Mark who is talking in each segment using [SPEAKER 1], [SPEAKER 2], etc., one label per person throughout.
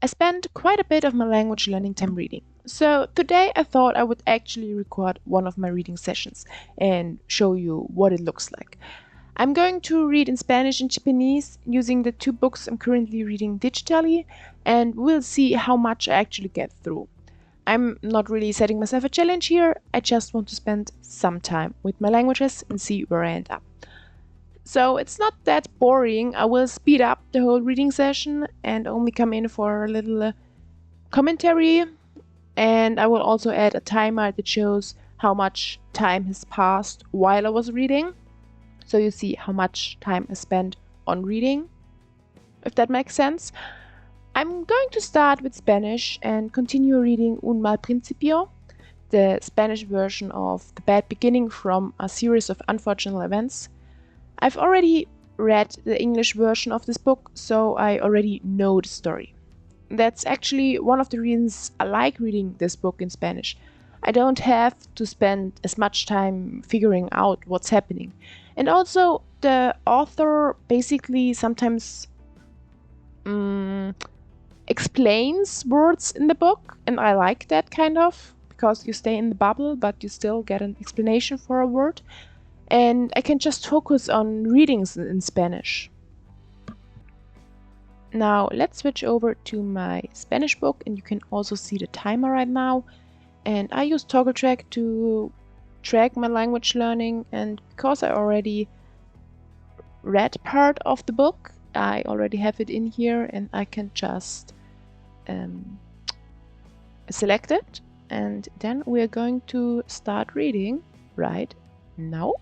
[SPEAKER 1] I spend quite a bit of my language learning time reading. So today I thought I would actually record one of my reading sessions and show you what it looks like. I'm going to read in Spanish and Japanese using the two books I'm currently reading digitally, and we'll see how much I actually get through. I'm not really setting myself a challenge here, I just want to spend some time with my languages and see where I end up. So it's not that boring. I will speed up the whole reading session and only come in for a little commentary, and I will also add a timer that shows how much time has passed while I was reading. So you see how much time I spent on reading, if that makes sense. I'm going to start with Spanish and continue reading Un Mal Principio, the Spanish version of The Bad Beginning from a series of unfortunate events. I've already read the English version of this book, so I already know the story. That's actually one of the reasons I like reading this book in Spanish. I don't have to spend as much time figuring out what's happening. And also, the author basically sometimes explains words in the book, and I like that kind of, because you stay in the bubble, but you still get an explanation for a word. And I can just focus on readings in Spanish. Now let's switch over to my Spanish book, and you can also see the timer right now. And I use toggle track to track my language learning, and because I already read part of the book, I already have it in here, and I can just select it, and then we're going to start reading right now.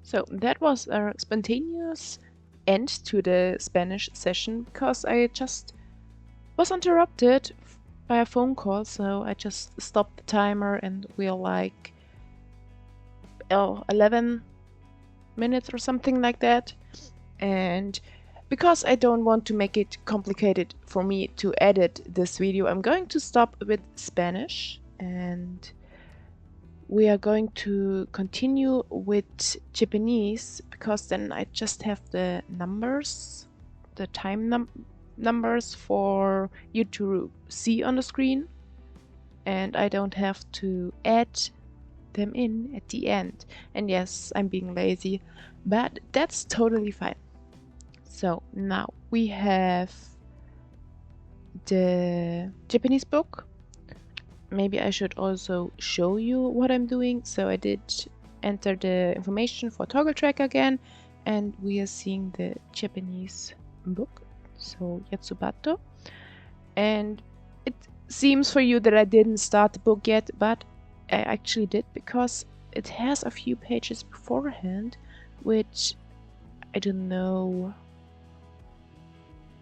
[SPEAKER 1] So that was a spontaneous end to the Spanish session because I just was interrupted by a phone call, so I just stopped the timer and we're like 11 minutes or something like that. And because I don't want to make it complicated for me to edit this video, I'm going to stop with Spanish and we are going to continue with Japanese because then I just have the numbers, the time numbers for you to see on the screen, and I don't have to add them in at the end. And yes, I'm being lazy, but that's totally fine. So now we have the Japanese book. Maybe I should also show you what I'm doing. So I did enter the information for toggle track again, and we are seeing the Japanese book, so Yotsubato. And it seems for you that I didn't start the book yet, but I actually did because it has a few pages beforehand, which I don't know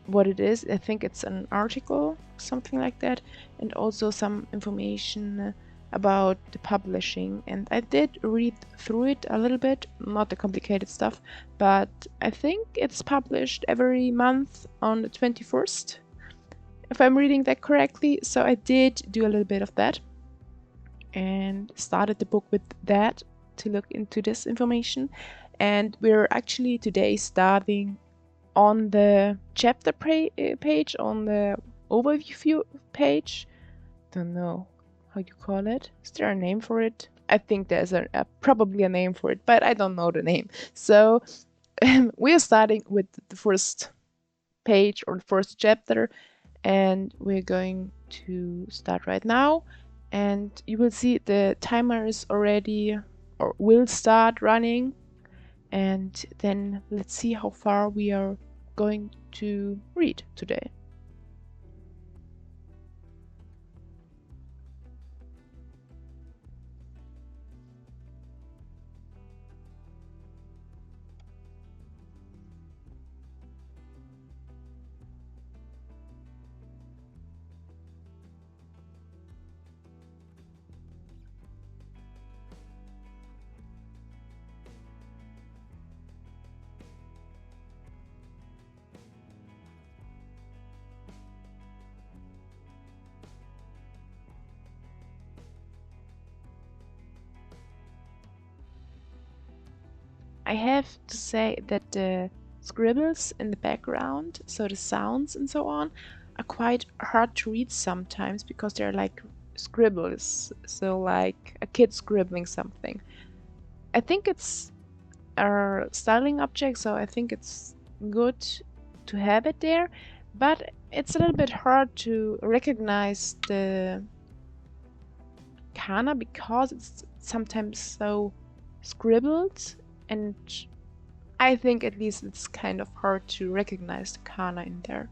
[SPEAKER 1] what it is. I think it's an article, something like that, and also some information about the publishing. And I did read through it a little bit, not the complicated stuff, but I think it's published every month on the 21st, if I'm reading that correctly. So I did do a little bit of that and started the book with that to look into this information. And we're actually today starting on the chapter page, on the overview page. Don't know how you call it. Is there a name for it? I think there's probably a name for it, but I don't know the name. So we are starting with the first page or the first chapter, and we're going to start right now. And you will see the timer is already or will start running. And then let's see how far we are going to read today. I have to say that the scribbles in the background, so the sounds and so on, are quite hard to read sometimes because they're like scribbles, so like a kid scribbling something. I think it's a styling object, so I think it's good to have it there, but it's a little bit hard to recognize the kana because it's sometimes so scribbled, and I think at least it's kind of hard to recognize the kana in there.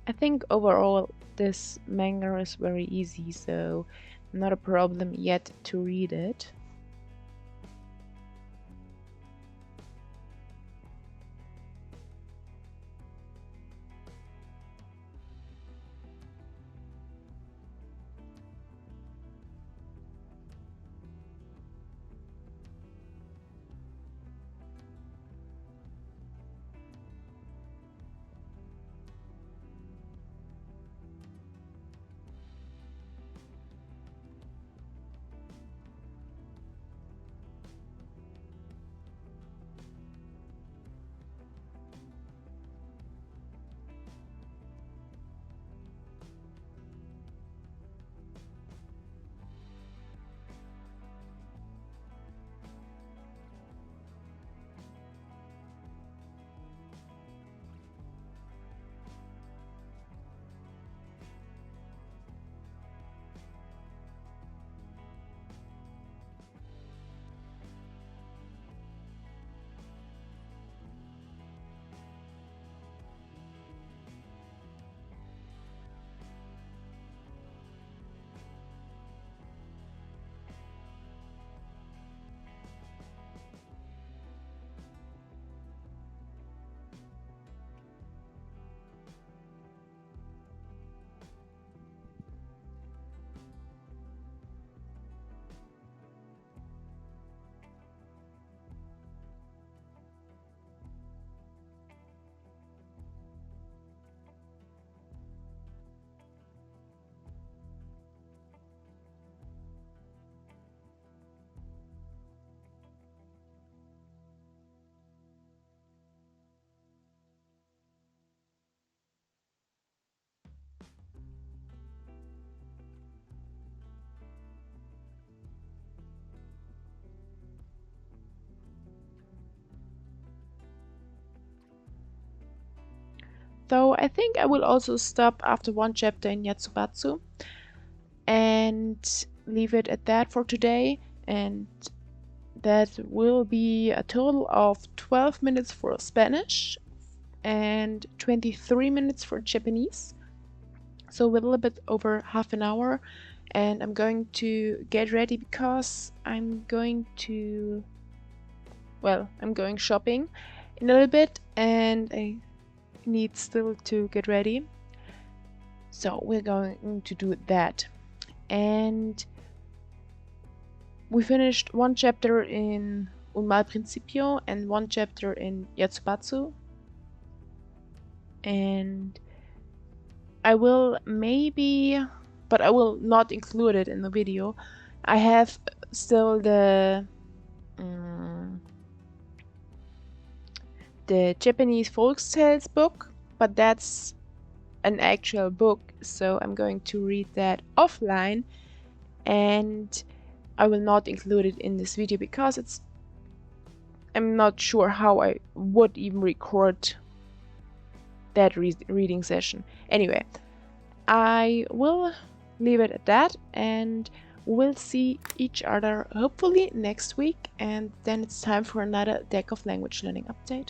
[SPEAKER 1] I think overall this manga is very easy, so not a problem yet to read it. So I think I will also stop after one chapter in Yatsubatsu and leave it at that for today. And that will be a total of 12 minutes for Spanish and 23 minutes for Japanese. So a little bit over half an hour. And I'm going to get ready because I'm going shopping in a little bit and I need still to get ready. So we're going to do that. And we finished one chapter in Un Mal Principio and one chapter in Yatsubatsu. And I will maybe, but I will not include it in the video. I have still the Japanese folktales book, but that's an actual book, so I'm going to read that offline, and I will not include it in this video because I'm not sure how I would even record that reading session. Anyway, I will leave it at that, and we'll see each other hopefully next week, and then it's time for another Deck of Language Learning update.